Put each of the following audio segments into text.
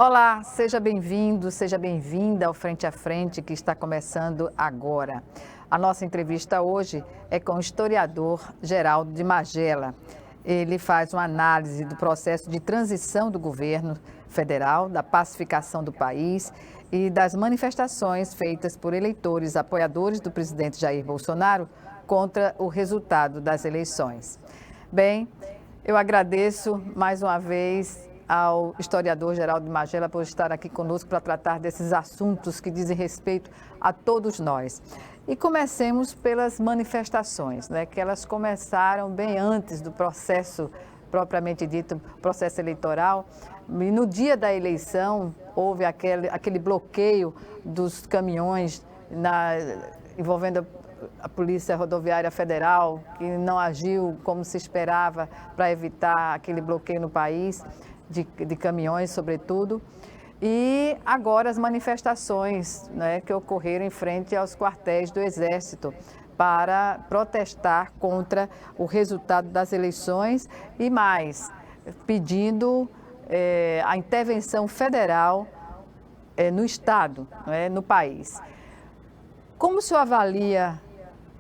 Olá, seja bem-vindo, seja bem-vinda ao Frente a Frente que está começando agora. A nossa entrevista hoje é com o historiador Geraldo de Magela. Ele faz uma análise do processo de transição do governo federal, da pacificação do país e das manifestações feitas por eleitores apoiadores do presidente Jair Bolsonaro contra o resultado das eleições. Bem, eu agradeço mais uma vez ao historiador Geraldo de Magela por estar aqui conosco para tratar desses assuntos que dizem respeito a todos nós. E comecemos pelas manifestações, que elas começaram bem antes do processo propriamente dito, processo eleitoral. E no dia da eleição houve aquele bloqueio dos caminhões envolvendo a Polícia Rodoviária Federal, que não agiu como se esperava para evitar aquele bloqueio no país, de caminhões, sobretudo. E agora as manifestações que ocorreram em frente aos quartéis do Exército para protestar contra o resultado das eleições e mais, pedindo a intervenção federal no Estado, no país. Como o senhor avalia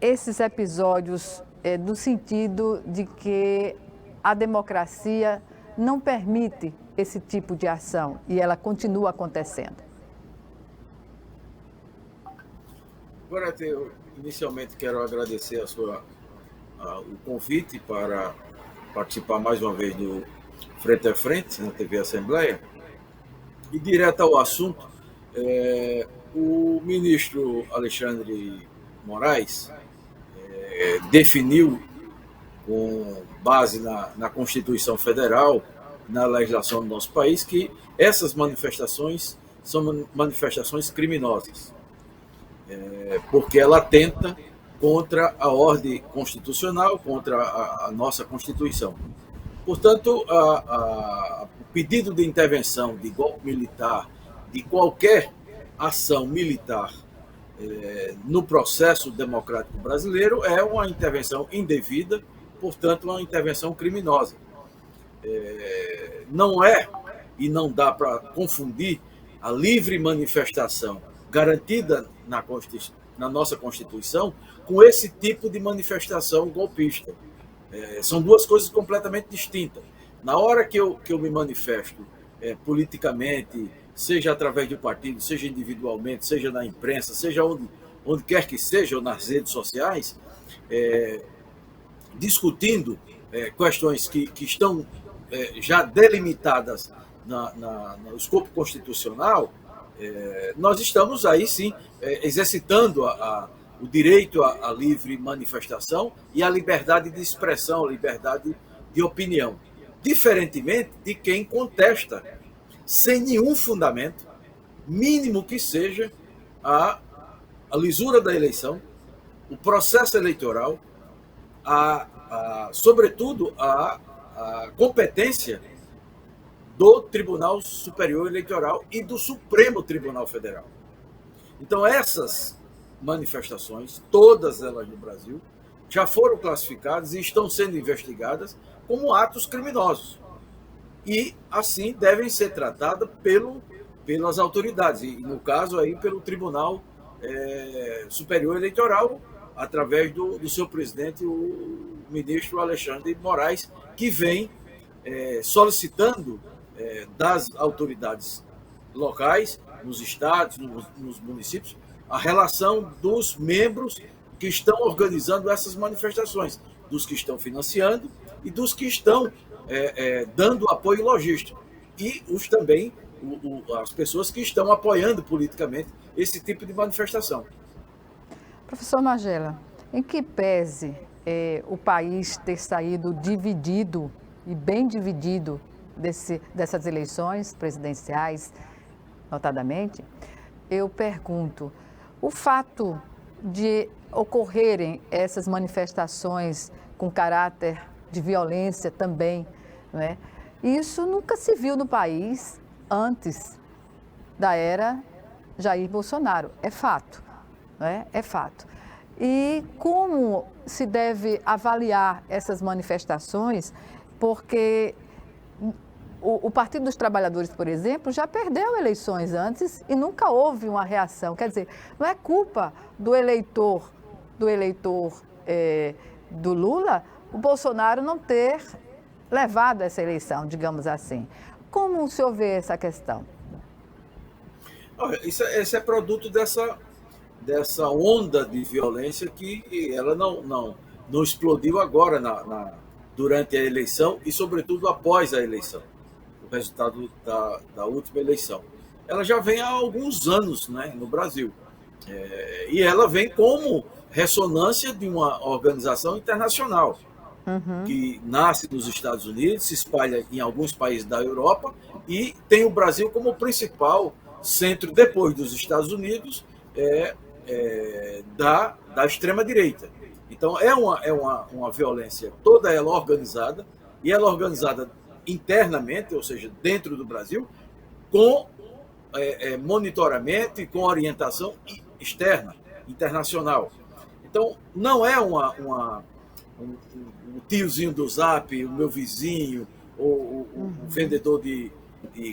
esses episódios no sentido de que a democracia não permite esse tipo de ação e ela continua acontecendo? Agora, eu inicialmente quero agradecer o convite para participar mais uma vez do Frente a Frente, na TV Assembleia. E direto ao assunto, o ministro Alexandre de Moraes definiu, com base na Constituição Federal, na legislação do nosso país, que essas manifestações são manifestações criminosas, porque ela atenta contra a ordem constitucional, contra a nossa Constituição. Portanto, o pedido de intervenção, de golpe militar, de qualquer ação militar no processo democrático brasileiro é uma intervenção indevida, portanto, uma intervenção criminosa. Não é e não dá para confundir a livre manifestação garantida na nossa Constituição com esse tipo de manifestação golpista. São duas coisas completamente distintas. Na hora que eu me manifesto politicamente, seja através do partido, seja individualmente, seja na imprensa, seja onde quer que seja, ou nas redes sociais, discutindo questões que estão já delimitadas no escopo constitucional, nós estamos aí sim exercitando o direito à livre manifestação e à liberdade de expressão, a liberdade de opinião, diferentemente de quem contesta sem nenhum fundamento, mínimo que seja, a lisura da eleição, o processo eleitoral, sobretudo a competência do Tribunal Superior Eleitoral e do Supremo Tribunal Federal. Então, essas manifestações, todas elas no Brasil, já foram classificadas e estão sendo investigadas como atos criminosos. E, assim, devem ser tratadas pelas autoridades, e, no caso, aí, pelo Tribunal Superior Eleitoral, através do seu presidente, o ministro Alexandre de Moraes, que vem solicitando das autoridades locais, nos estados, nos municípios, a relação dos membros que estão organizando essas manifestações, dos que estão financiando e dos que estão dando apoio logístico. E também as pessoas que estão apoiando politicamente esse tipo de manifestação. Professor Magela, em que pese o país ter saído dividido, e bem dividido, dessas eleições presidenciais, notadamente, eu pergunto, o fato de ocorrerem essas manifestações com caráter de violência também, isso nunca se viu no país antes da era Jair Bolsonaro, é fato, é fato. E como se deve avaliar essas manifestações, porque o Partido dos Trabalhadores, por exemplo, já perdeu eleições antes e nunca houve uma reação. Quer dizer, não é culpa do eleitor do Lula o Bolsonaro não ter levado essa eleição, digamos assim. Como o senhor vê essa questão? Esse é produto dessa onda de violência que ela não explodiu agora durante a eleição e, sobretudo, após a eleição, o resultado da última eleição. Ela já vem há alguns anos, né, no Brasil. E ela vem como ressonância de uma organização internacional que nasce nos Estados Unidos, se espalha em alguns países da Europa e tem o Brasil como principal centro, depois dos Estados Unidos, da extrema-direita. Então, é uma violência toda ela organizada, e ela organizada internamente, ou seja, dentro do Brasil, com monitoramento e com orientação externa, internacional. Então, não é um tiozinho do Zap, o meu vizinho, ou o vendedor de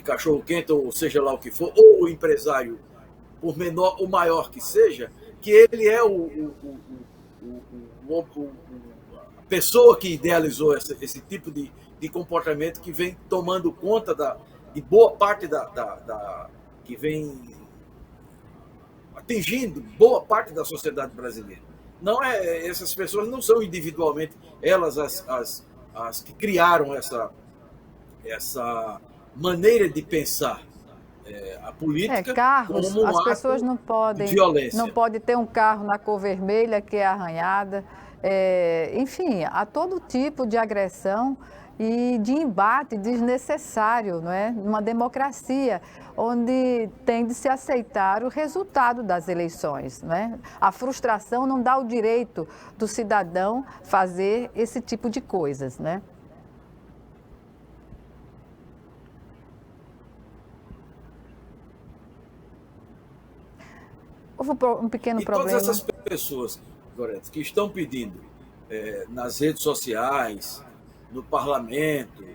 cachorro-quente, ou seja lá o que for, ou o empresário, por menor ou maior que seja, que ele é a pessoa que idealizou esse tipo de comportamento que vem tomando conta de boa parte que vem atingindo boa parte da sociedade brasileira. Não essas pessoas não são individualmente elas as que criaram essa maneira de pensar a política. Carros, como as pessoas não podem ter um carro na cor vermelha que é arranhada. Enfim, há todo tipo de agressão e de embate desnecessário, não é? Numa democracia onde tem de se aceitar o resultado das eleições, não é? A frustração não dá o direito do cidadão fazer esse tipo de coisas, né? Houve um pequeno problema. Todas essas pessoas, Gorete, que estão pedindo nas redes sociais, no parlamento,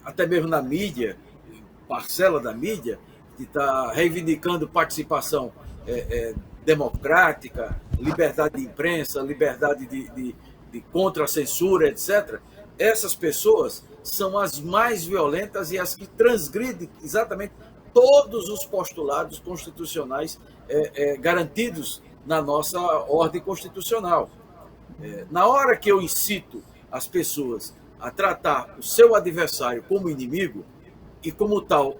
até mesmo na mídia, parcela da mídia, que está reivindicando participação democrática, liberdade de imprensa, liberdade de contra a censura, etc. Essas pessoas são as mais violentas e as que transgridem exatamente todos os postulados constitucionais garantidos na nossa ordem constitucional. Na hora que eu incito as pessoas a tratar o seu adversário como inimigo, e como tal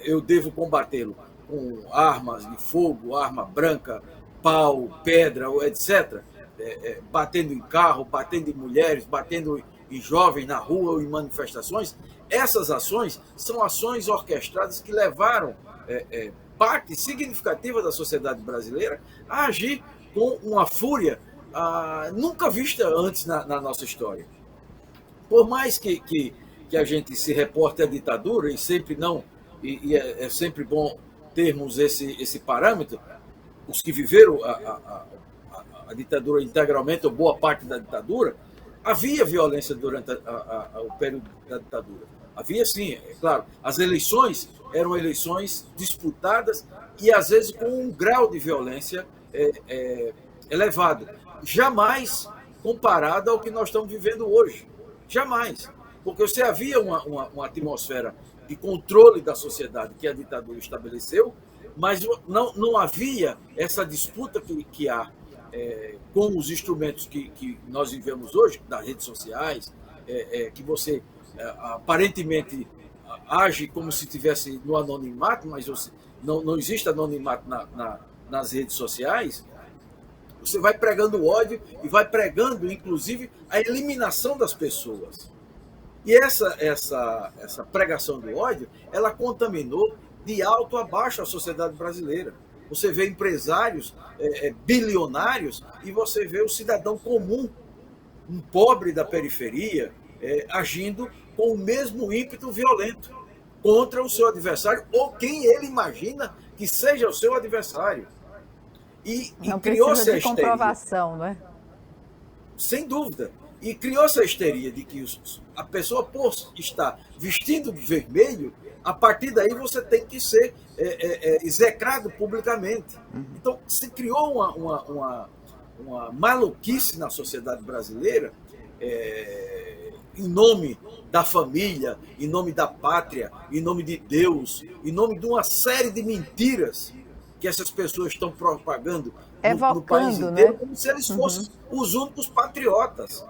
eu devo combatê-lo com armas de fogo, arma branca, pau, pedra, etc., batendo em carro, batendo em mulheres, batendo em jovens na rua ou em manifestações, essas ações são ações orquestradas que levaram parte significativa da sociedade brasileira a agir com uma fúria nunca vista antes na nossa história. Por mais que a gente se reporte à ditadura, e sempre não, e é sempre bom termos esse parâmetro, os que viveram a ditadura integralmente, ou boa parte da ditadura, havia violência durante o período da ditadura. Havia sim, é claro. As eleições eram eleições disputadas e, às vezes, com um grau de violência elevado. Jamais comparado ao que nós estamos vivendo hoje. Jamais. Porque você havia uma atmosfera de controle da sociedade que a ditadura estabeleceu, mas não havia essa disputa que há com os instrumentos que nós vivemos hoje, das redes sociais, que você aparentemente age como se estivesse no anonimato, mas não existe anonimato nas redes sociais. Você vai pregando ódio e vai pregando, inclusive, a eliminação das pessoas. E essa pregação do ódio, ela contaminou de alto a baixo a sociedade brasileira. Você vê empresários bilionários e você vê o cidadão comum, um pobre da periferia, agindo com o mesmo ímpeto violento contra o seu adversário ou quem ele imagina que seja o seu adversário. E não criou-se precisa de comprovação, não é? Sem dúvida. E criou essa histeria de que a pessoa, por estar vestindo de vermelho, a partir daí você tem que ser execrado publicamente. Então, se criou uma maluquice na sociedade brasileira, em nome da família, em nome da pátria, em nome de Deus, em nome de uma série de mentiras que essas pessoas estão propagando no país inteiro, né? Como se eles fossem os únicos patriotas.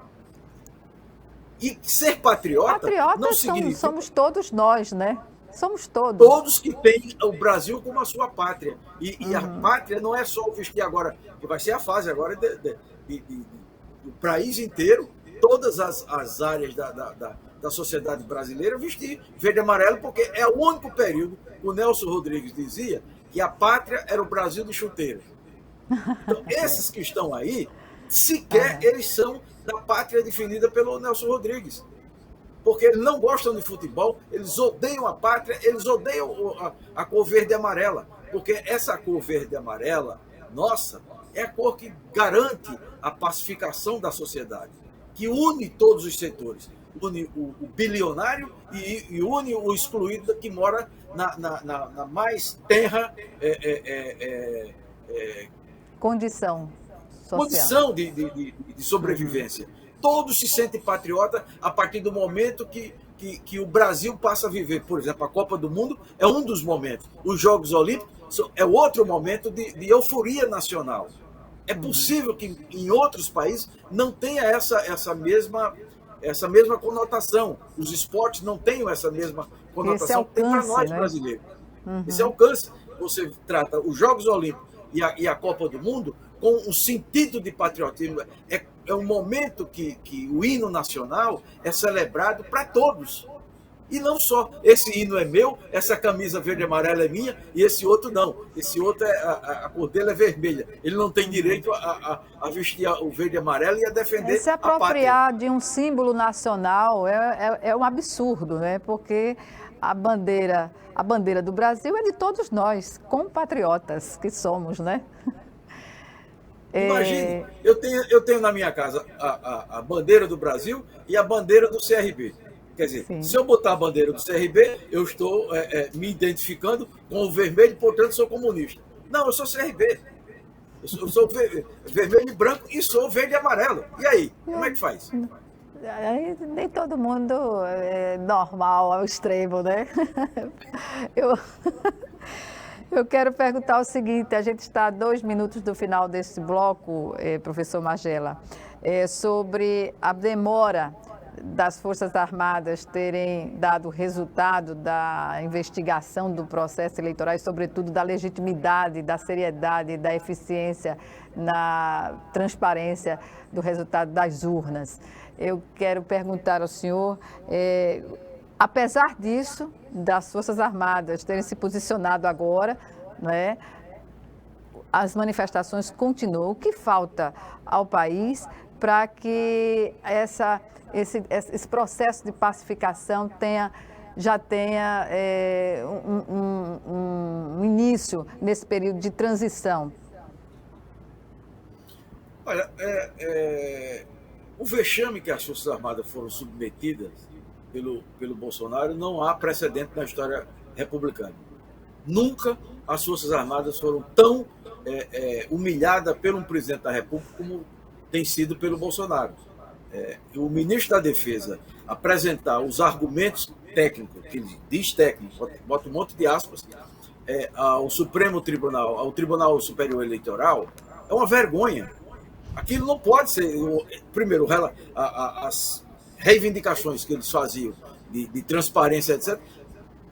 E ser patriota não significa... somos todos nós, né? Somos todos. Todos que têm o Brasil como a sua pátria. E a pátria não é só o vestir agora, que vai ser a fase agora do país inteiro, todas as áreas da sociedade brasileira vestir verde e amarelo, porque é o único período, o Nelson Rodrigues dizia, que a pátria era o Brasil de chuteira. Então, esses que estão aí, sequer eles são da pátria definida pelo Nelson Rodrigues. Porque eles não gostam de futebol, eles odeiam a pátria, eles odeiam a cor verde e amarela. Porque essa cor verde e amarela, nossa, é a cor que garante a pacificação da sociedade, que une todos os setores. Une o bilionário e une o excluído que mora na mais tenra condição social. Condição de sobrevivência. Todos se sentem patriota a partir do momento que o Brasil passa a viver. Por exemplo, a Copa do Mundo é um dos momentos. Os Jogos Olímpicos é outro momento de euforia nacional. É possível que em outros países não tenha essa mesma conotação. Os esportes não tenham essa mesma conotação que tem para nós, né, brasileiros. Esse alcance. Você trata os Jogos Olímpicos e a Copa do Mundo com um sentido de patriotismo. É um momento que o hino nacional é celebrado para todos. E não só, esse hino é meu, essa camisa verde e amarela é minha, e esse outro não. Esse outro, a cor dele é vermelha. Ele não tem direito a vestir o verde e amarelo e a defender se apropriar de um símbolo nacional é um absurdo, né? Porque a bandeira do Brasil é de todos nós, compatriotas que somos, né? Imagine, eu tenho na minha casa a bandeira do Brasil e a bandeira do CRB. Quer dizer, sim, se eu botar a bandeira do CRB, eu estou me identificando com o vermelho, portanto sou comunista. Não, eu sou CRB. Eu sou vermelho e branco e sou verde e amarelo. E aí, como é que faz? Nem todo mundo é normal ao extremo, né? Eu quero perguntar o seguinte, a gente está a 2 minutos do final desse bloco, professor Magela, sobre a demora das Forças Armadas terem dado resultado da investigação do processo eleitoral e, sobretudo, da legitimidade, da seriedade, da eficiência na transparência do resultado das urnas. Eu quero perguntar ao senhor, apesar disso, das Forças Armadas terem se posicionado agora, não é? As manifestações continuam. O que falta ao país para que esse processo de pacificação já tenha um início nesse período de transição? Olha, o vexame que as Forças Armadas foram submetidas pelo Bolsonaro não há precedente na história republicana. Nunca as Forças Armadas foram tão humilhadas pelo presidente da República como tem sido pelo Bolsonaro. O ministro da Defesa apresentar os argumentos técnicos, que ele diz técnico, bota um monte de aspas, ao Supremo Tribunal, ao Tribunal Superior Eleitoral, é uma vergonha. Aquilo não pode ser... Primeiro, as reivindicações que eles faziam de transparência, etc.,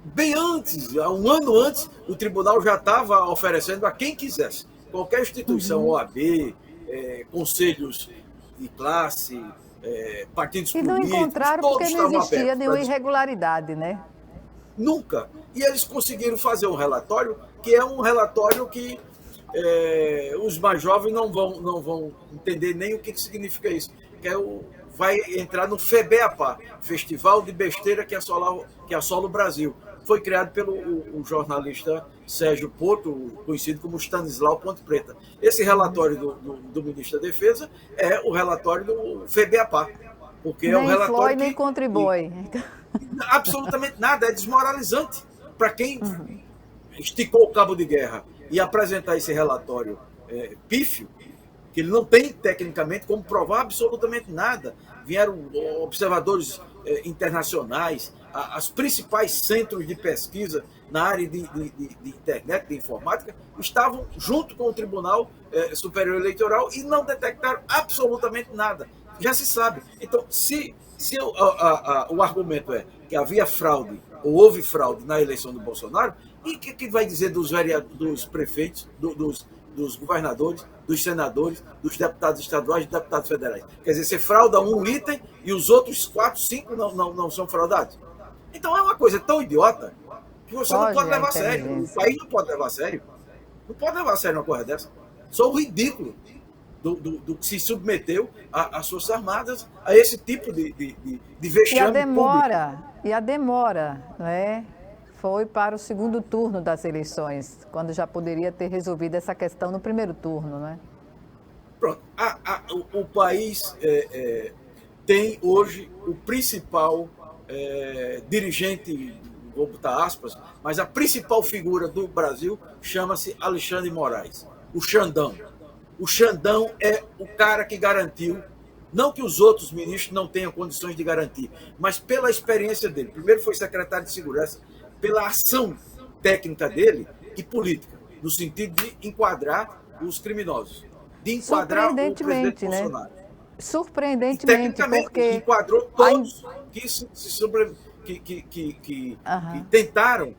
bem antes, um ano antes, o tribunal já estava oferecendo a quem quisesse. Qualquer instituição, OAB, conselhos de classe, partidos políticos, todos estavam abertos. E não encontraram porque não existia nenhuma irregularidade, né? Nunca. E eles conseguiram fazer um relatório, que é um relatório que os mais jovens não vão entender nem o que significa isso. Vai entrar no FEBEAPA, Festival de Besteira que assola o Brasil. foi criado pelo o jornalista Sérgio Porto, conhecido como Stanislau Ponte Preta. Esse relatório do ministro da Defesa é o relatório do FEBEAPA, porque nem é um relatório flói, nem contribui. Absolutamente nada, é desmoralizante para quem esticou o cabo de guerra e apresentar esse relatório pífio, que ele não tem tecnicamente como provar absolutamente nada. Vieram observadores internacionais, as principais centros de pesquisa na área de internet, de informática, estavam junto com o Tribunal Superior Eleitoral e não detectaram absolutamente nada. Já se sabe. Então, se o argumento é que havia fraude, ou houve fraude na eleição do Bolsonaro, e o que vai dizer dos prefeitos, dos governadores, dos senadores, dos deputados estaduais e deputados federais? Quer dizer, você frauda um item e os outros 4, 5 não são fraudados? Então é uma coisa tão idiota que você não pode levar a sério. O país não pode levar a sério. Não pode levar a sério uma coisa dessa. Só o ridículo do que se submeteu às Forças Armadas a esse tipo de vexame público. E a demora, né? Foi para o segundo turno das eleições, quando já poderia ter resolvido essa questão no primeiro turno, né? Pronto. O país tem hoje o principal dirigente, vou botar aspas, mas a principal figura do Brasil chama-se Alexandre de Moraes, o Xandão. O Xandão é o cara que garantiu, não que os outros ministros não tenham condições de garantir, mas pela experiência dele. Primeiro foi secretário de Segurança, pela ação técnica dele e política, no sentido de enquadrar os criminosos, de enquadrar o presidente Bolsonaro. Surpreendentemente, porque enquadrou todos que tentaram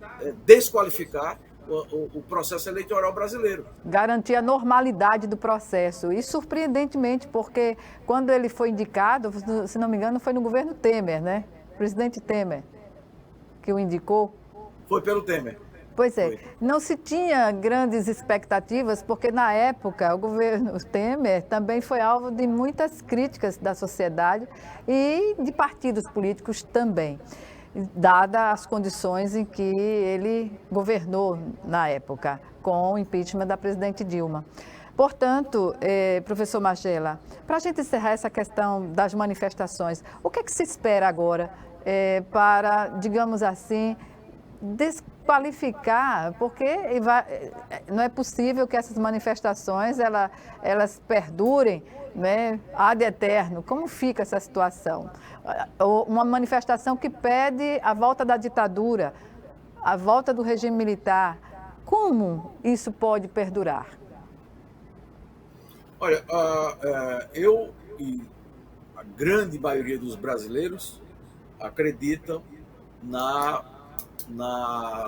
desqualificar o processo eleitoral brasileiro. Garantir a normalidade do processo. E surpreendentemente, porque quando ele foi indicado, se não me engano, foi no governo Temer, né? O presidente Temer, que o indicou. Foi pelo Temer. Pois é, não se tinha grandes expectativas, porque na época o governo Temer também foi alvo de muitas críticas da sociedade e de partidos políticos também, dadas as condições em que ele governou na época, com o impeachment da presidente Dilma. Portanto, professor Magela, para a gente encerrar essa questão das manifestações, o que é que se espera agora para, digamos assim, desqualificar, porque não é possível que essas manifestações elas perdurem, né, ad eterno. Como fica essa situação? Uma manifestação que pede a volta da ditadura, a volta do regime militar. Como isso pode perdurar? Olha, eu e a grande maioria dos brasileiros acreditam na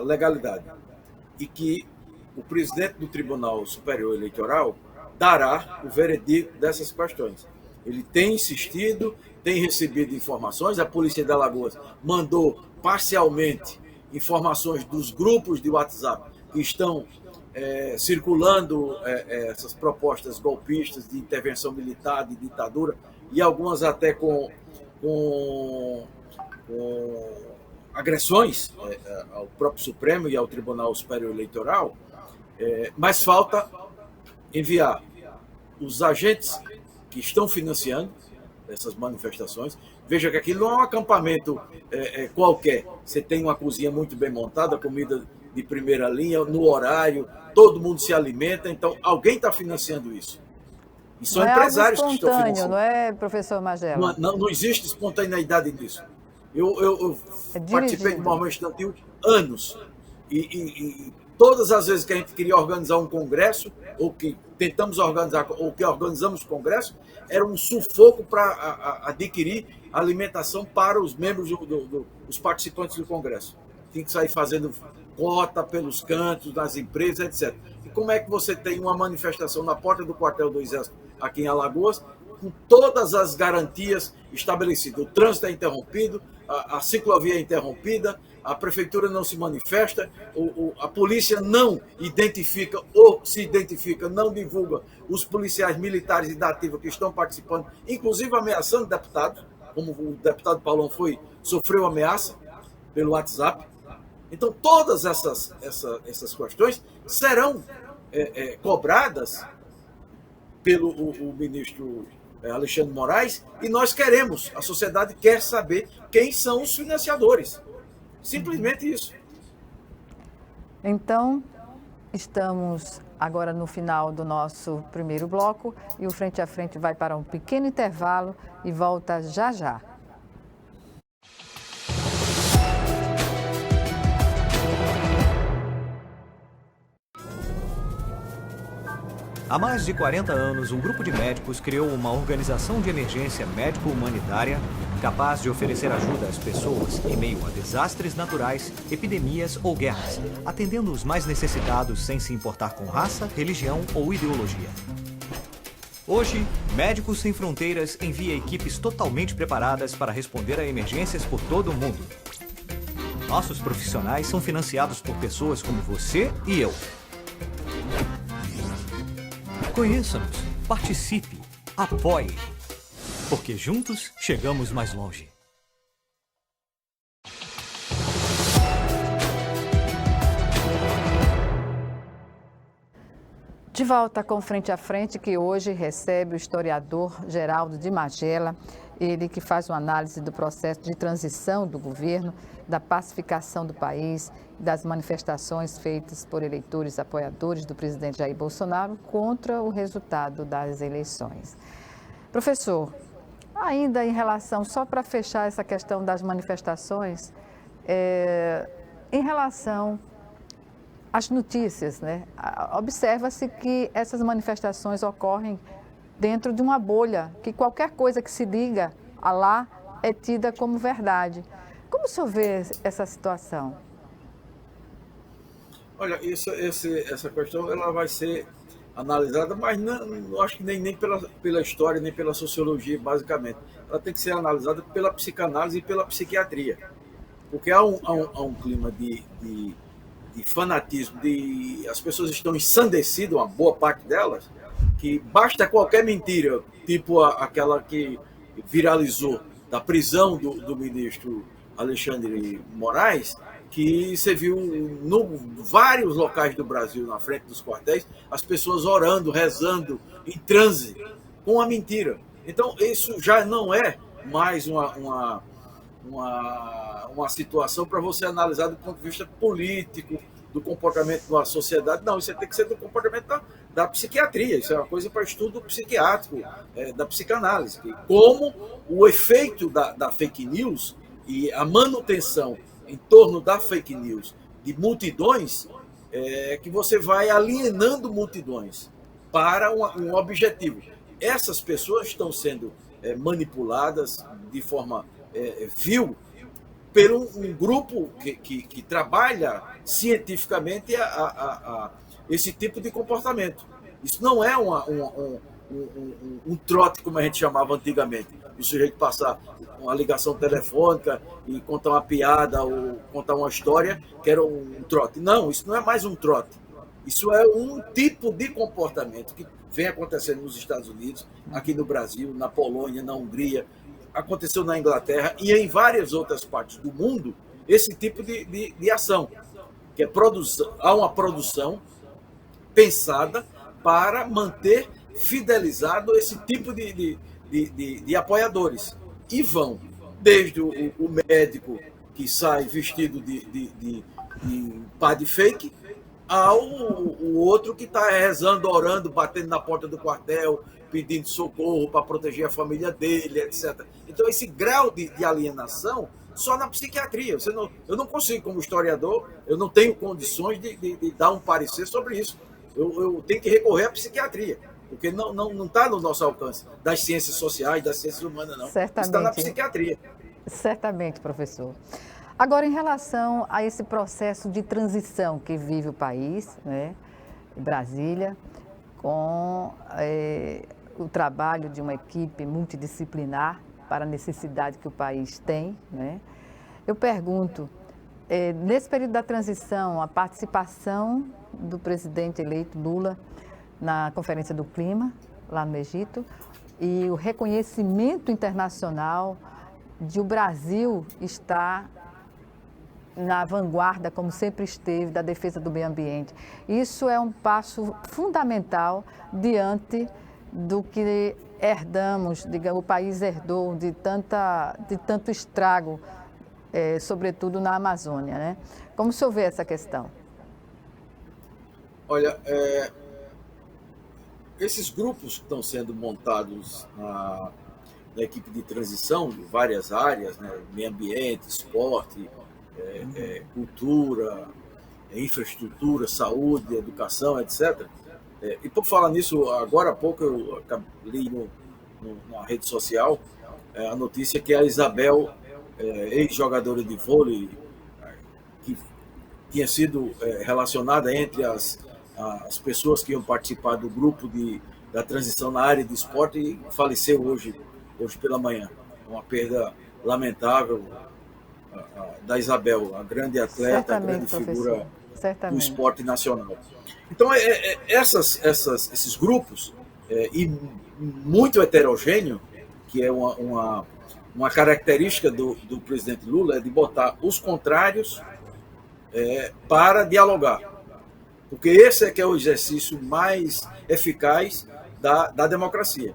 legalidade e que o presidente do Tribunal Superior Eleitoral dará o veredito dessas questões. Ele tem insistido, tem recebido informações, a Polícia de Alagoas mandou parcialmente informações dos grupos de WhatsApp que estão circulando essas propostas golpistas de intervenção militar, de ditadura, e algumas até com agressões ao próprio Supremo e ao Tribunal Superior Eleitoral, mas falta enviar os agentes que estão financiando essas manifestações. Veja que aquilo não é um acampamento qualquer. Você tem uma cozinha muito bem montada, comida de primeira linha, no horário, todo mundo se alimenta, então alguém está financiando isso. E são empresários que estão financiando. Não é, professor Magela? Não existe espontaneidade nisso. Eu participei de movimento estudantil anos e todas as vezes que a gente queria organizar um congresso, ou que tentamos organizar, ou que organizamos congresso, era um sufoco para adquirir alimentação para os membros, os participantes do congresso. Tinha que sair fazendo cota pelos cantos, das empresas, etc. E como é que você tem uma manifestação na porta do quartel do Exército aqui em Alagoas, com todas as garantias estabelecidas? O trânsito é interrompido, a ciclovia é interrompida, a prefeitura não se manifesta, a polícia não identifica, ou se identifica, não divulga os policiais militares e da ativa que estão participando, inclusive ameaçando deputados, como o deputado Paulão sofreu ameaça pelo WhatsApp. Então, todas essas questões serão cobradas pelo o ministro Alexandre Moraes, e nós queremos, a sociedade quer saber quem são os financiadores. Simplesmente isso. Então, estamos agora no final do nosso primeiro bloco e o Frente a Frente vai para um pequeno intervalo e volta já já. Há mais de 40 anos, um grupo de médicos criou uma organização de emergência médico-humanitária capaz de oferecer ajuda às pessoas em meio a desastres naturais, epidemias ou guerras, atendendo os mais necessitados sem se importar com raça, religião ou ideologia. Hoje, Médicos Sem Fronteiras envia equipes totalmente preparadas para responder a emergências por todo o mundo. Nossos profissionais são financiados por pessoas como você e eu. Conheça-nos, participe, apoie, porque juntos chegamos mais longe. De volta com Frente a Frente, que hoje recebe o historiador Geraldo de Magela, ele que faz uma análise do processo de transição do governo, da pacificação do país, das manifestações feitas por eleitores apoiadores do presidente Jair Bolsonaro contra o resultado das eleições. Professor, ainda em relação, só para fechar essa questão das manifestações, em relação às notícias, né? Observa-se que essas manifestações ocorrem dentro de uma bolha, que qualquer coisa que se liga a lá é tida como verdade. Como o senhor vê essa situação? Olha, essa questão ela vai ser analisada, mas não acho que nem pela história, nem pela sociologia, basicamente. Ela tem que ser analisada pela psicanálise e pela psiquiatria. Porque há um clima de fanatismo, as pessoas estão ensandecidas, uma boa parte delas, que basta qualquer mentira, tipo aquela que viralizou da prisão do ministro Alexandre Moraes, que você viu em vários locais do Brasil, na frente dos quartéis, as pessoas orando, rezando, em transe, com a mentira. Então, isso já não é mais uma situação para você analisar do ponto de vista político, do comportamento da sociedade. Não, isso tem que ser do comportamento da psiquiatria, isso é uma coisa para estudo psiquiátrico, da psicanálise. Como o efeito da fake news e a manutenção em torno da fake news de multidões, que você vai alienando multidões para um objetivo. Essas pessoas estão sendo manipuladas de forma vil por um grupo que trabalha cientificamente esse tipo de comportamento. Isso não é um trote, como a gente chamava antigamente. O sujeito passar uma ligação telefônica e contar uma piada ou contar uma história que era um trote. Não, isso não é mais um trote. Isso é um tipo de comportamento que vem acontecendo nos Estados Unidos, aqui no Brasil, na Polônia, na Hungria, aconteceu na Inglaterra e em várias outras partes do mundo, esse tipo de ação, que há uma produção pensada para manter fidelizado esse tipo de apoiadores. E vão desde o médico que sai vestido de padre fake, ao o outro que está rezando, orando, batendo na porta do quartel, pedindo socorro para proteger a família dele, etc. Então, esse grau de alienação só na psiquiatria. Eu não consigo, como historiador, eu não tenho condições de dar um parecer sobre isso. Eu tenho que recorrer à psiquiatria, porque não está no nosso alcance, das ciências sociais, das ciências humanas, não. Certamente. Está na psiquiatria. Certamente, professor. Agora, em relação a esse processo de transição que vive o país, né, Brasília, com o trabalho de uma equipe multidisciplinar para a necessidade que o país tem, né, eu pergunto, nesse período da transição, a participação do presidente eleito Lula na Conferência do Clima, lá no Egito, e o reconhecimento internacional de o Brasil estar na vanguarda, como sempre esteve, da defesa do meio ambiente. Isso é um passo fundamental diante do que herdamos, digamos, o país herdou de tanto estrago, sobretudo na Amazônia, né? Como o senhor vê essa questão? Olha, esses grupos que estão sendo montados na equipe de transição de várias áreas, né? Meio ambiente, esporte, cultura, infraestrutura, saúde, educação, etc. E por falar nisso, agora há pouco eu li na rede social a notícia que a Isabel, ex-jogadora de vôlei, que tinha sido relacionada entre as pessoas que iam participar do grupo da transição na área de esporte, e faleceu hoje pela manhã. Uma perda lamentável da Isabel, a grande atleta, a grande figura do esporte nacional. Então, esses grupos, e muito heterogêneo, que é uma característica do presidente Lula, é de botar os contrários para dialogar. Porque esse que é o exercício mais eficaz da democracia.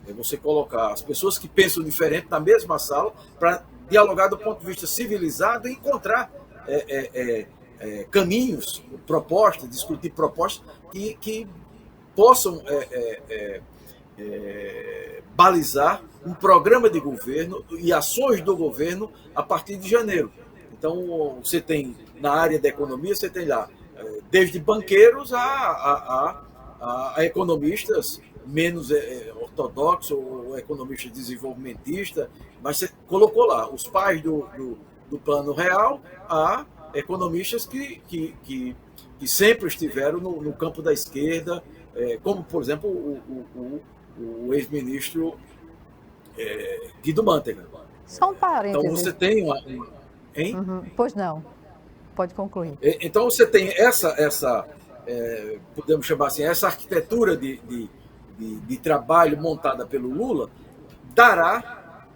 É você colocar as pessoas que pensam diferente na mesma sala para dialogar do ponto de vista civilizado e encontrar caminhos, propostas, discutir propostas que possam balizar um programa de governo e ações do governo a partir de janeiro. Então, você tem, na área da economia, você tem lá, desde banqueiros a economistas menos ortodoxos ou economistas desenvolvimentistas, mas você colocou lá os pais do Plano Real a economistas que sempre estiveram no campo da esquerda, como, por exemplo, o ex-ministro Guido Mantega. Só um parênteses. Então, você tem hein? Uhum. Pois não. Pode concluir. Então, você tem essa podemos chamar assim, essa arquitetura de trabalho montada pelo Lula, dará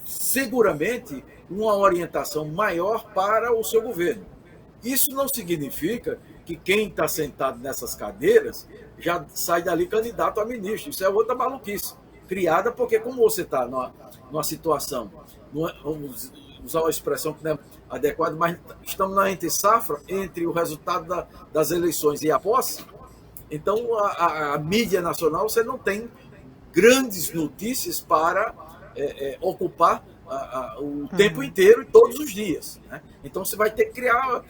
seguramente uma orientação maior para o seu governo. Isso não significa que quem está sentado nessas cadeiras já sai dali candidato a ministro. Isso é outra maluquice, criada porque, como você está numa situação, vamos usar uma expressão que não é adequada, mas estamos na entre-safra, entre o resultado das eleições e a posse. Então, a mídia nacional, você não tem grandes notícias para ocupar o tempo inteiro e todos os dias, né? Então, você vai ter que criar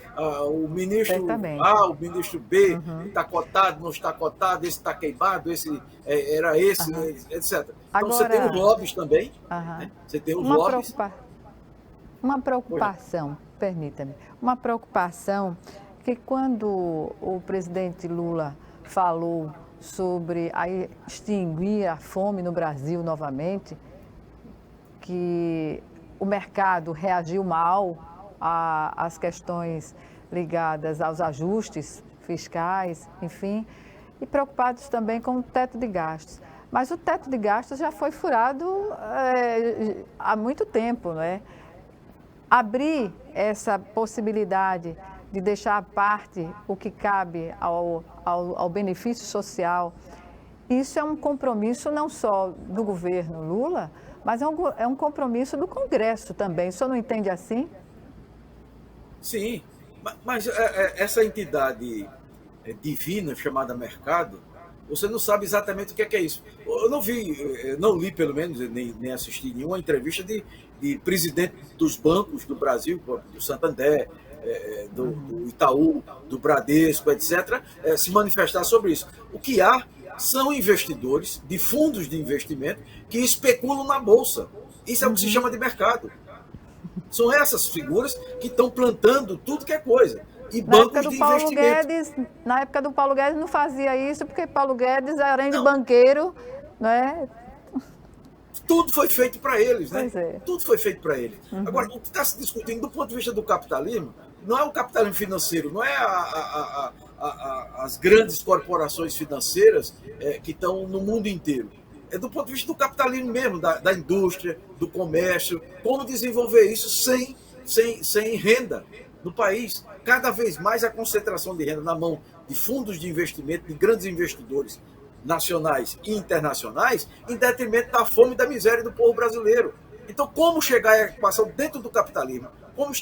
o ministro A, o ministro B, está cotado, não está cotado, esse está queimado, esse era esse, etc. Então, você tem os lobbies também. Né? Você tem os lobbies. Uma preocupação, permita-me, uma preocupação que quando o presidente Lula falou sobre extinguir a fome no Brasil novamente, que o mercado reagiu mal às questões ligadas aos ajustes fiscais, enfim, e preocupados também com o teto de gastos. Mas o teto de gastos já foi furado há muito tempo, não é? Abrir essa possibilidade de deixar à parte o que cabe ao benefício social, isso é um compromisso não só do governo Lula, mas é um compromisso do Congresso também. O senhor não entende assim? Sim, mas essa entidade divina chamada mercado, você não sabe exatamente o que é isso. Eu não li pelo menos, nem assisti nenhuma entrevista de presidente dos bancos do Brasil, do Santander, do Itaú, do Bradesco, etc., se manifestar sobre isso. O que há são investidores de fundos de investimento que especulam na Bolsa. Isso é o que se chama de mercado. São essas figuras que estão plantando tudo que é coisa. E bancos de investimento. Na época do Paulo Guedes não fazia isso, porque Paulo Guedes, além de banqueiro, não é? Tudo foi feito para eles, né? É. Tudo foi feito para eles. Agora, o que está se discutindo do ponto de vista do capitalismo, não é o capitalismo financeiro, não é as grandes corporações financeiras que estão no mundo inteiro. É do ponto de vista do capitalismo mesmo, da indústria, do comércio, como desenvolver isso sem sem renda no país. Cada vez mais a concentração de renda na mão de fundos de investimento, de grandes investidores nacionais e internacionais, em detrimento da fome e da miséria do povo brasileiro. Então, como chegar à equação dentro do capitalismo? Como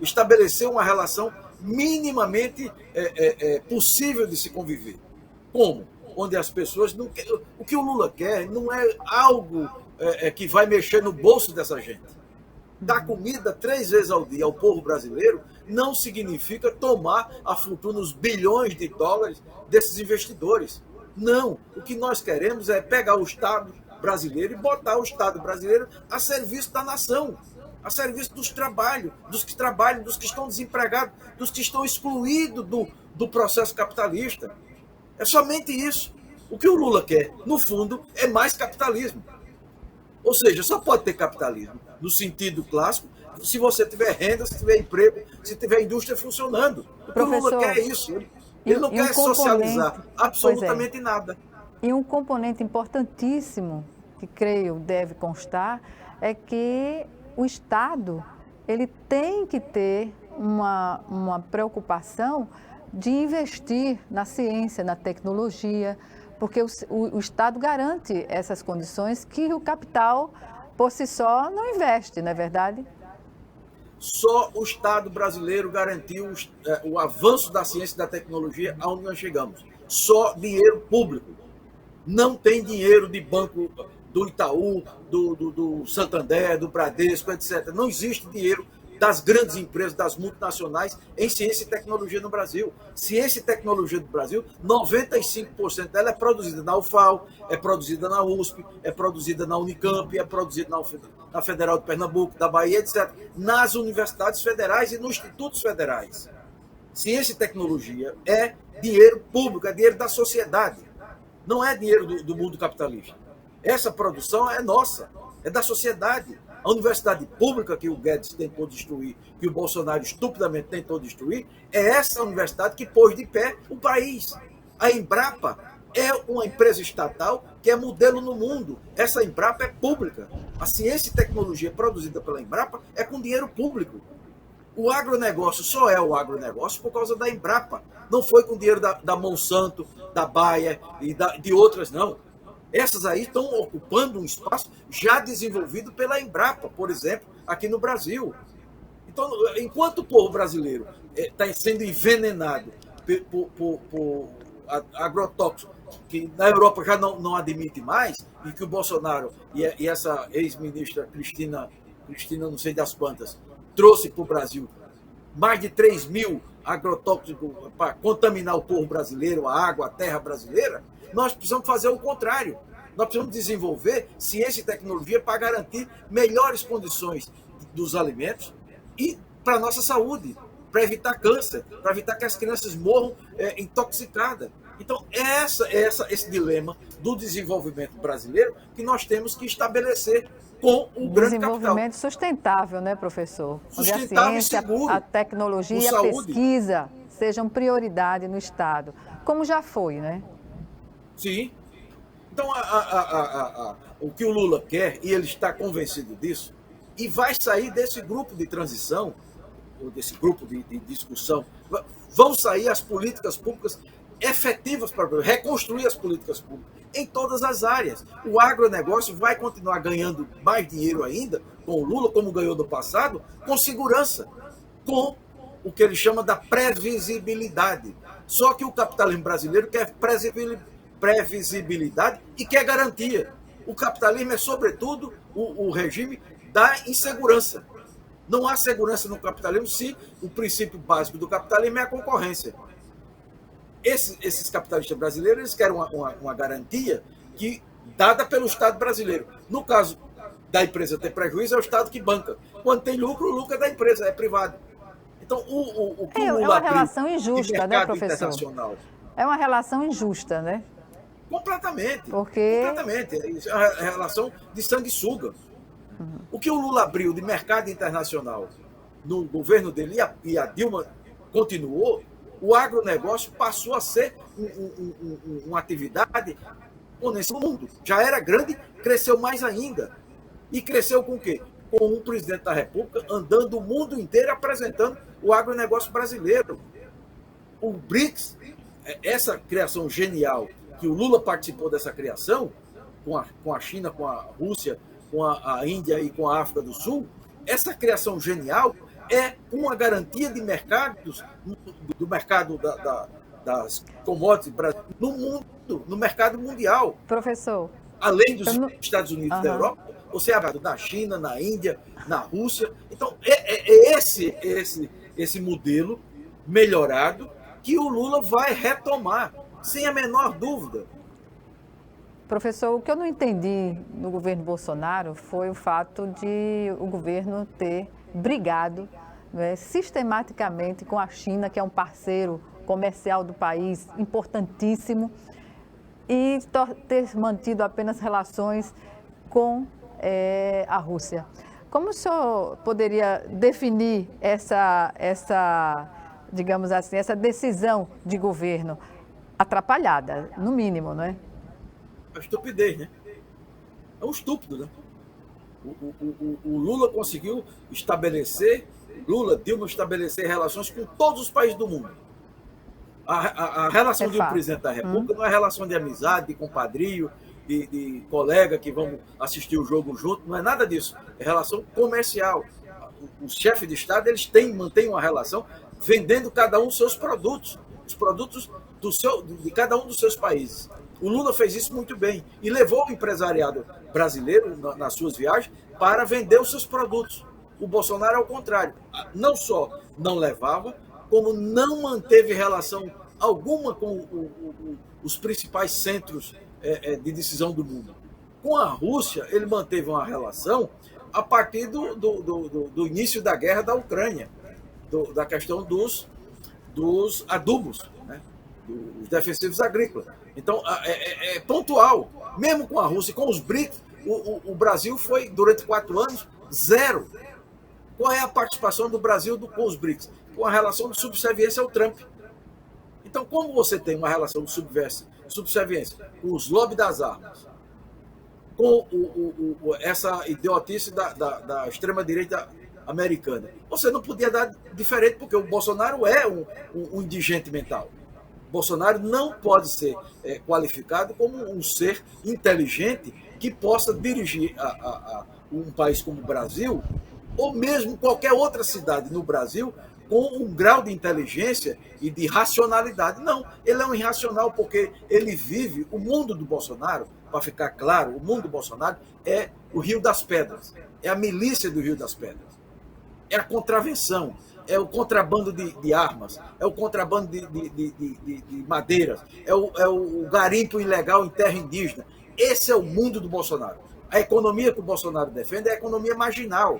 estabelecer uma relação minimamente possível de se conviver? Como? Onde as pessoas não querem. O que o Lula quer não é algo que vai mexer no bolso dessa gente. Dar comida 3 vezes ao dia ao povo brasileiro não significa tomar a fortuna, os bilhões de dólares desses investidores. Não. O que nós queremos é pegar o Estado brasileiro e botar o Estado brasileiro a serviço da nação, a serviço dos que trabalham, dos que estão desempregados, dos que estão excluídos do processo capitalista. É somente isso. O que o Lula quer, no fundo, é mais capitalismo. Ou seja, só pode ter capitalismo, no sentido clássico, se você tiver renda, se tiver emprego, se tiver indústria funcionando. O que o Lula quer é isso. Ele não quer socializar absolutamente nada. E um componente importantíssimo, que creio deve constar, é que o Estado ele tem que ter uma preocupação de investir na ciência, na tecnologia, porque o Estado garante essas condições que o capital, por si só, não investe, não é verdade? Só o Estado brasileiro garantiu o avanço da ciência e da tecnologia aonde nós chegamos. Só dinheiro público. Não tem dinheiro de banco do Itaú, do Santander, do Bradesco, etc. Não existe dinheiro das grandes empresas, das multinacionais, em ciência e tecnologia no Brasil. Ciência e tecnologia do Brasil, 95% dela é produzida na UFAL, é produzida na USP, é produzida na Unicamp, é produzida na Federal de Pernambuco, da Bahia, etc. Nas universidades federais e nos institutos federais. Ciência e tecnologia é dinheiro público, é dinheiro da sociedade. Não é dinheiro do mundo capitalista. Essa produção é nossa, é da sociedade. A universidade pública que o Guedes tentou destruir, que o Bolsonaro estupidamente tentou destruir, é essa universidade que pôs de pé o país. A Embrapa é uma empresa estatal que é modelo no mundo. Essa Embrapa é pública. A ciência e tecnologia produzida pela Embrapa é com dinheiro público. O agronegócio só é o agronegócio por causa da Embrapa. Não foi com dinheiro da Monsanto, da Bayer e de outras, não. Essas aí estão ocupando um espaço já desenvolvido pela Embrapa, por exemplo, aqui no Brasil. Então, enquanto o povo brasileiro está sendo envenenado por agrotóxicos, que na Europa já não admite mais, e que o Bolsonaro e essa ex-ministra Cristina não sei das quantas, trouxe para o Brasil mais de 3.000 agrotóxicos para contaminar o povo brasileiro, a água, a terra brasileira, nós precisamos fazer o contrário. Nós precisamos desenvolver ciência e tecnologia para garantir melhores condições dos alimentos e para a nossa saúde, para evitar câncer, para evitar que as crianças morram intoxicadas. Então, esse dilema do desenvolvimento brasileiro que nós temos que estabelecer com o grande capital. Desenvolvimento sustentável, né, professor? Sustentável, onde a ciência, seguro, a tecnologia e a pesquisa sejam prioridade no Estado, como já foi, né? Sim. Então, o que o Lula quer, e ele está convencido disso, e vai sair desse grupo de transição, ou desse grupo de discussão, vão sair as políticas públicas efetivas para reconstruir as políticas públicas em todas as áreas. O agronegócio vai continuar ganhando mais dinheiro ainda com o Lula, como ganhou no passado, com segurança, com o que ele chama da previsibilidade. Só que o capitalismo brasileiro quer previsibilidade e quer garantia. O capitalismo é, sobretudo, o regime da insegurança. Não há segurança no capitalismo se o princípio básico do capitalismo é a concorrência. Esses capitalistas brasileiros eles querem uma garantia dada pelo Estado brasileiro. No caso da empresa ter prejuízo, é o Estado que banca. Quando tem lucro, o lucro é da empresa, é privado. Então, o que o Lula uma relação injusta, né, professor? É uma relação injusta, né? Completamente. Porque... Completamente. É uma relação de sanguessuga. Uhum. O que o Lula abriu de mercado internacional no governo dele e a Dilma continuou, o agronegócio passou a ser uma atividade exponencial no mundo. Já era grande, cresceu mais ainda. E cresceu com o quê? com um presidente da República andando o mundo inteiro apresentando o agronegócio brasileiro. O BRICS, essa criação genial, que o Lula participou dessa criação, com a China, com a Rússia, com a Índia e com a África do Sul, essa criação genial é uma garantia de mercados, do mercado das commodities no mundo, no mercado mundial. Professor. Além dos Estados Unidos e da Europa, você abre na China, na Índia, na Rússia. Então, é esse modelo melhorado que o Lula vai retomar, sem a menor dúvida. Professor, o que eu não entendi no governo Bolsonaro foi o fato de o governo ter brigado, né, sistematicamente com a China, que é um parceiro comercial do país importantíssimo, e ter mantido apenas relações com a Rússia. Como o senhor poderia definir digamos assim, essa decisão de governo atrapalhada, no mínimo, não é? A estupidez, né? É um estúpido, né? O Lula conseguiu Dilma estabelecer relações com todos os países do mundo. A relação de um presidente da República não é relação de amizade, de compadrio, de colega que vamos assistir o jogo junto, não é nada disso. É relação comercial. Os chefes de Estado, eles mantêm uma relação vendendo cada um seus produtos, os produtos de cada um dos seus países. O Lula fez isso muito bem e levou o empresariado brasileiro nas suas viagens para vender os seus produtos. O Bolsonaro, ao contrário, não só não levava, como não manteve relação alguma com os principais centros de decisão do mundo. Com a Rússia, ele manteve uma relação a partir do início da guerra da Ucrânia, da questão dos adubos, né? Dos defensivos agrícolas. Então, é pontual. Mesmo com a Rússia e com os BRICS, o Brasil foi, durante 4 anos, zero. Qual é a participação do Brasil com os BRICS? Com a relação de subserviência ao Trump. Então, como você tem uma relação de subserviência com os lobbies das armas, com essa idiotice da extrema-direita americana, você não podia dar diferente, porque o Bolsonaro é um indigente mental. Bolsonaro não pode ser qualificado como um ser inteligente que possa dirigir um país como o Brasil, ou mesmo qualquer outra cidade no Brasil, com um grau de inteligência e de racionalidade. Não, ele é um irracional, porque ele vive o mundo do Bolsonaro, para ficar claro, o mundo do Bolsonaro é o Rio das Pedras, é a milícia do Rio das Pedras, é a contravenção, é o contrabando de armas, é o contrabando de madeiras, é o garimpo ilegal em terra indígena. Esse é o mundo do Bolsonaro. A economia que o Bolsonaro defende é a economia marginal.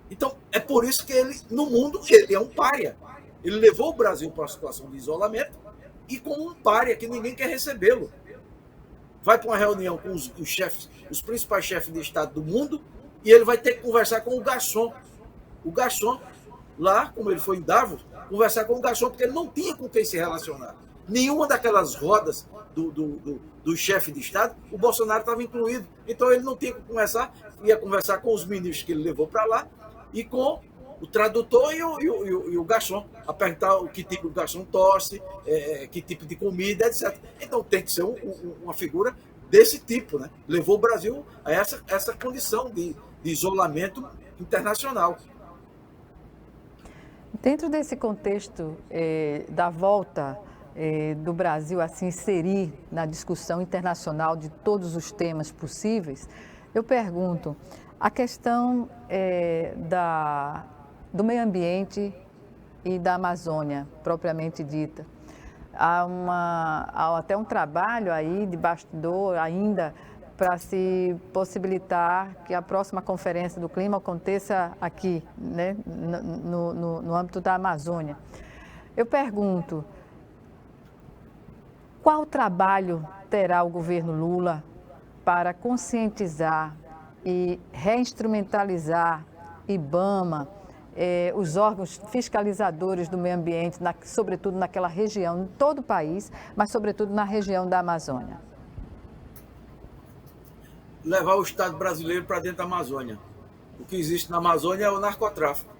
Então, é por isso que ele, no mundo, ele é um pária. Ele levou o Brasil para uma situação de isolamento e como um pária que ninguém quer recebê-lo. Vai para uma reunião com os principais chefes de Estado do mundo, e ele vai ter que conversar com o garçom. O garçom, lá, como ele foi em Davos, conversar com o garçom, porque ele não tinha com quem se relacionar. Nenhuma daquelas rodas do chefe de Estado, o Bolsonaro estava incluído. Então ele não tinha que conversar, ia conversar com os ministros que ele levou para lá, e com o tradutor e o garçom, a perguntar o que tipo de garçom torce, que tipo de comida, etc. Então tem que ser uma figura desse tipo, né? Levou o Brasil a essa condição de isolamento internacional. Dentro desse contexto da volta do Brasil a se inserir na discussão internacional de todos os temas possíveis, eu pergunto, a questão do meio ambiente e da Amazônia, propriamente dita. Há até um trabalho aí de bastidor ainda para se possibilitar que a próxima conferência do clima aconteça aqui, né, no âmbito da Amazônia. Eu pergunto, qual trabalho terá o governo Lula para conscientizar e reinstrumentalizar IBAMA, os órgãos fiscalizadores do meio ambiente, sobretudo naquela região, em todo o país, mas sobretudo na região da Amazônia? Levar o Estado brasileiro para dentro da Amazônia. O que existe na Amazônia é o narcotráfico.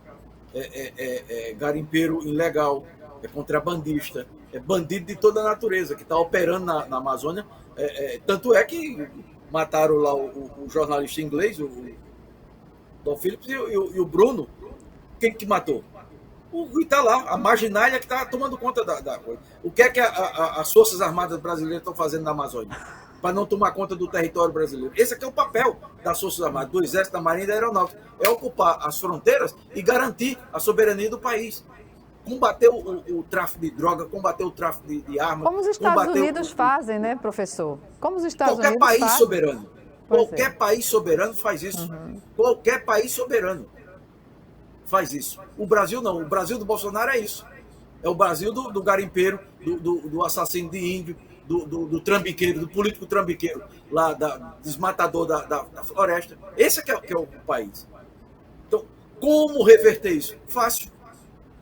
Garimpeiro ilegal, é contrabandista, é bandido de toda a natureza que está operando na Amazônia. Tanto é que mataram lá o jornalista inglês, o Tom Phillips, e o Bruno. Quem que matou? O que está lá, a marginalia que está tomando conta da coisa. O que é que as Forças Armadas brasileiras estão fazendo na Amazônia? Para não tomar conta do território brasileiro. Esse aqui é o papel das Forças Armadas, do Exército, da Marinha e da Aeronáutica. É ocupar as fronteiras e garantir a soberania do país. Combater o tráfico de droga, combater o tráfico de armas. Como os Estados Unidos fazem, né, professor? Como os Estados Unidos fazem. Qualquer país soberano. Qualquer país soberano faz isso. Qualquer país soberano faz isso. O Brasil não. O Brasil do Bolsonaro é isso. É o Brasil do garimpeiro, do assassino de índio, do trambiqueiro, do político trambiqueiro, lá desmatador da floresta. Esse que é o país. Então, como reverter isso? Fácil.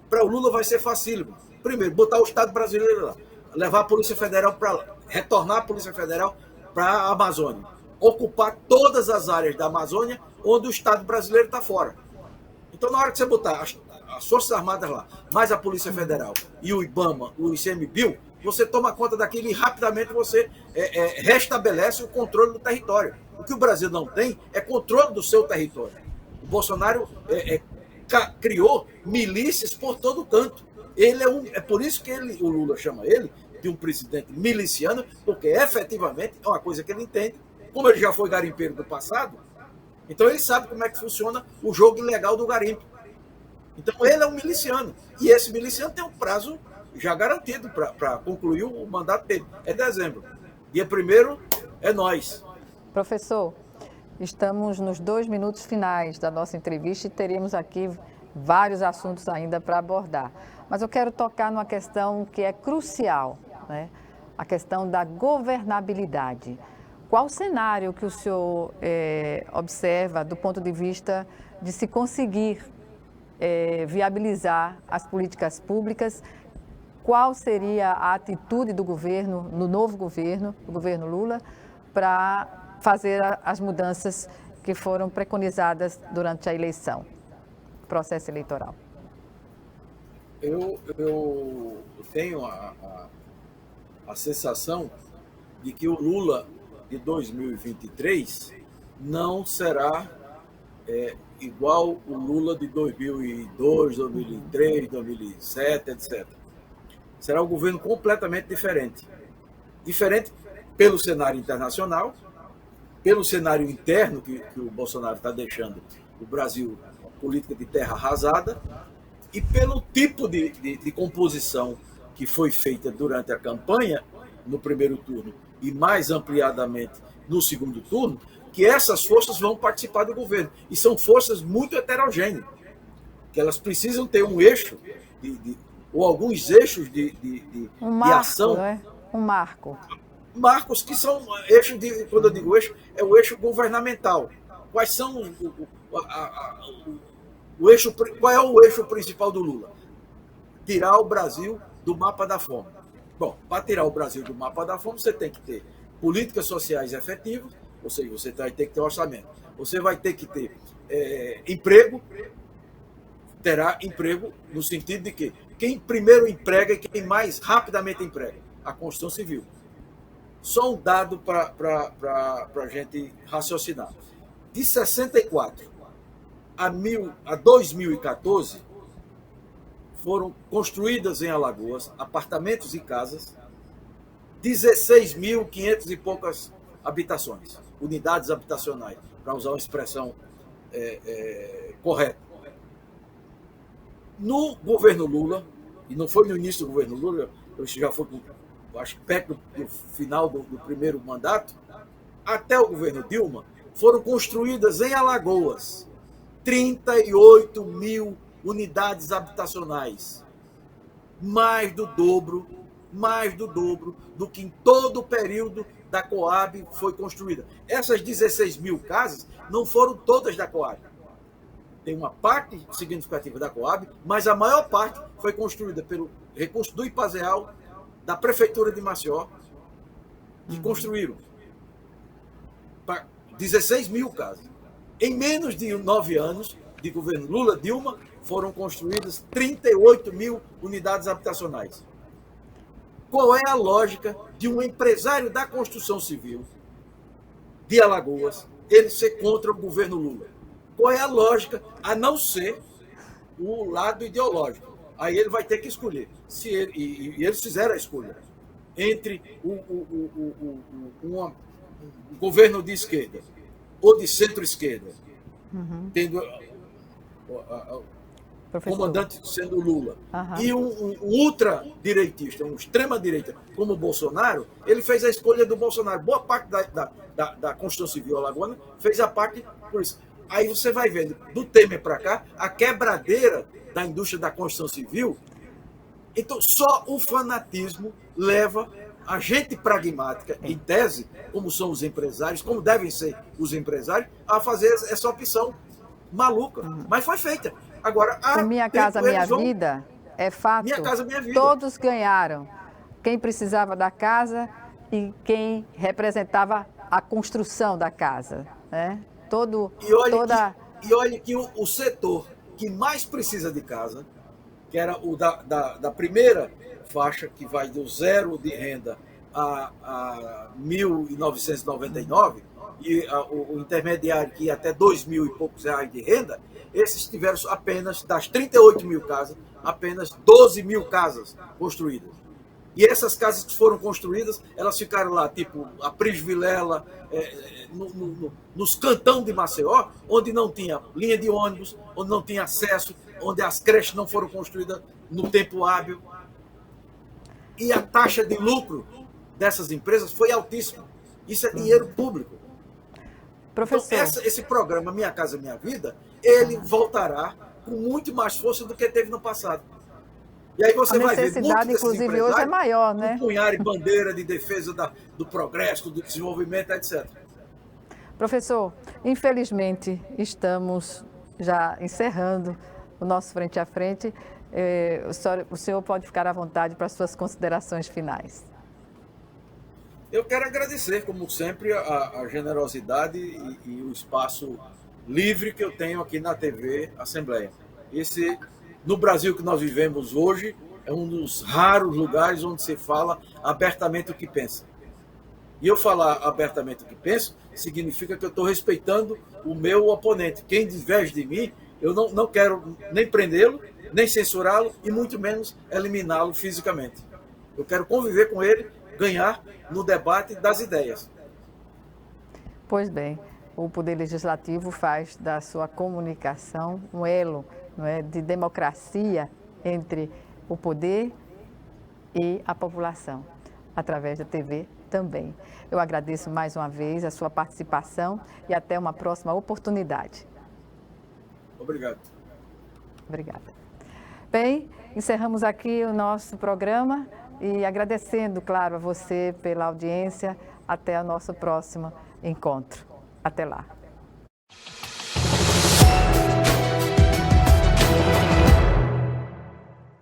Para o Lula vai ser facílimo. Primeiro, botar o Estado brasileiro lá, levar a Polícia Federal para lá, retornar a Polícia Federal para a Amazônia, ocupar todas as áreas da Amazônia onde o Estado brasileiro está fora. Então, na hora que você botar as Forças Armadas lá, mais a Polícia Federal e o IBAMA, o ICMBio, você toma conta daquilo e rapidamente você restabelece o controle do território. O que o Brasil não tem é controle do seu território. O Bolsonaro criou milícias por todo canto. É por isso que o Lula chama ele de um presidente miliciano, porque efetivamente é uma coisa que ele entende. Como ele já foi garimpeiro do passado, então ele sabe como é que funciona o jogo ilegal do garimpo. Então ele é um miliciano. E esse miliciano tem um prazo já garantido para concluir o mandato dele. É dezembro. Dia 1º é nós. Professor, estamos nos 2 minutos finais da nossa entrevista e teríamos aqui vários assuntos ainda para abordar. Mas eu quero tocar numa questão que é crucial, né? A questão da governabilidade. Qual o cenário que o senhor observa do ponto de vista de se conseguir viabilizar as políticas públicas? Qual seria a atitude do governo, no novo governo, o governo Lula, para fazer as mudanças que foram preconizadas durante a eleição, processo eleitoral? Eu tenho a sensação de que o Lula de 2023 não será igual o Lula de 2002, 2003, 2007, etc. Será um governo completamente diferente. Diferente pelo cenário internacional, pelo cenário interno que o Bolsonaro está deixando o Brasil política de terra arrasada, e pelo tipo de composição que foi feita durante a campanha, no primeiro turno, e mais ampliadamente no segundo turno, que essas forças vão participar do governo. E são forças muito heterogêneas, que elas precisam ter um eixo, ou alguns eixos de ação. Né? Um marco. Marcos que são eixos quando eu digo eixo, é o eixo governamental. Quais são qual é o eixo principal do Lula? Tirar o Brasil do mapa da fome. Bom, para tirar o Brasil do mapa da fome, você tem que ter políticas sociais efetivas, ou seja, você vai ter que ter orçamento. Você vai ter que ter emprego, terá emprego no sentido de que quem primeiro emprega e quem mais rapidamente emprega? A construção civil. Só um dado para a gente raciocinar. De 64 a 2014, foram construídas em Alagoas apartamentos e casas, 16.500 e poucas habitações, unidades habitacionais, para usar uma expressão correta. No governo Lula, e não foi no início do governo Lula, isso já foi, acho que perto do final do primeiro mandato, até o governo Dilma, foram construídas em Alagoas 38 mil unidades habitacionais, mais do dobro do que em todo o período da Coab foi construída. Essas 16 mil casas não foram todas da Coab. Tem uma parte significativa da Coab, mas a maior parte foi construída pelo recurso do IPAZEAL, da Prefeitura de Maceió, que construíram 16 mil casas. Em menos de 9 anos de governo Lula, Dilma, foram construídas 38 mil unidades habitacionais. Qual é a lógica de um empresário da construção civil de Alagoas ele ser contra o governo Lula? Qual é a lógica, a não ser o lado ideológico? Aí ele vai ter que escolher. Se ele, e eles fizeram a escolha entre um governo de esquerda ou de centro-esquerda, tendo o comandante sendo Lula, e um ultradireitista, um extrema-direita como o Bolsonaro, ele fez a escolha do Bolsonaro. Boa parte da Constituição Civil alagoana fez a parte por isso. Aí você vai vendo, do Temer para cá, a quebradeira da indústria da construção civil. Então, só o fanatismo leva a gente pragmática, em tese, como são os empresários, como devem ser os empresários, a fazer essa opção maluca. Mas foi feita. Agora, Minha Casa Minha Vida é fato. Minha Casa Minha Vida. Todos ganharam. Quem precisava da casa e quem representava a construção da casa, né? E olhe que o setor que mais precisa de casa, que era o da primeira faixa, que vai do zero de renda a 1.999, e o intermediário que ia até 2.000 e poucos reais de renda, esses tiveram apenas, das 38 mil casas, apenas 12 mil casas construídas. E essas casas que foram construídas, elas ficaram lá, tipo a Pris Vilela, nos cantão de Maceió, onde não tinha linha de ônibus, onde não tinha acesso, onde as creches não foram construídas no tempo hábil. E a taxa de lucro dessas empresas foi altíssima. Isso é dinheiro público. Professor. Então, esse programa Minha Casa Minha Vida, ele voltará com muito mais força do que teve no passado. E aí você vai ver, a necessidade, inclusive, hoje é maior, né? Empunharem bandeira de defesa do progresso, do desenvolvimento, etc. Professor, infelizmente, estamos já encerrando o nosso Frente a Frente. O senhor pode ficar à vontade para as suas considerações finais. Eu quero agradecer, como sempre, a generosidade e o espaço livre que eu tenho aqui na TV Assembleia. No Brasil que nós vivemos hoje, é um dos raros lugares onde se fala abertamente o que pensa. E eu falar abertamente o que penso, significa que eu estou respeitando o meu oponente. Quem diverge de mim, eu não quero nem prendê-lo, nem censurá-lo, e muito menos eliminá-lo fisicamente. Eu quero conviver com ele, ganhar no debate das ideias. Pois bem, o Poder Legislativo faz da sua comunicação um elo, não é, de democracia entre o poder e a população, através da TV também. Eu agradeço mais uma vez a sua participação e até uma próxima oportunidade. Obrigado. Obrigada. Bem, encerramos aqui o nosso programa e agradecendo, claro, a você pela audiência. Até o nosso próximo encontro. Até lá.